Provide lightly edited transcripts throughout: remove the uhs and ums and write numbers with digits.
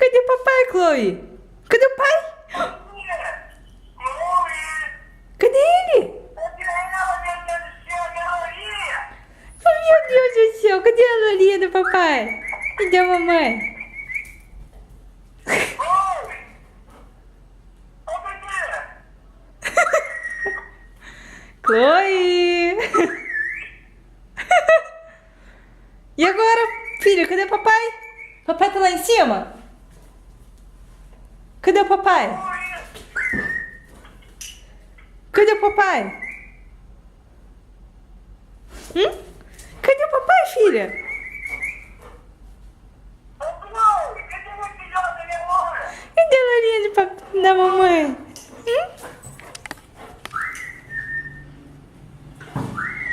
Cadê o papai, Chloe? Cadê o pai? Cadê ele? Oh, meu Deus do céu, cadê a Lolinha do papai? Cadê a mamãe? Chloe! E agora, filho, cadê o papai? Papai tá lá em cima? Cadê o papai? Cadê o papai? Cadê o papai, filha? Cadê a Lolinha da mamãe?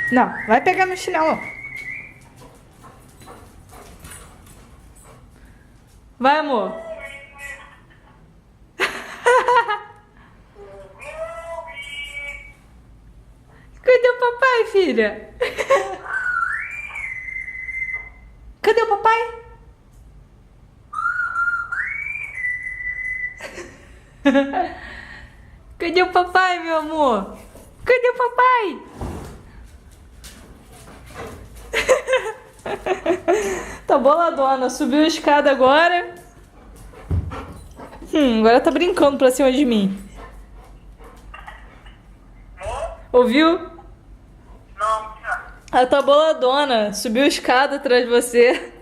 Não, vai pegar meu chinelo. Vai, amor. Cadê o papai, filha? Cadê o papai? Cadê o papai, meu amor? Cadê o papai? Tá boladona, subiu a escada agora. Agora tá brincando pra cima de mim. Ouviu? Não, Ela tá boladona, subiu a escada atrás de você.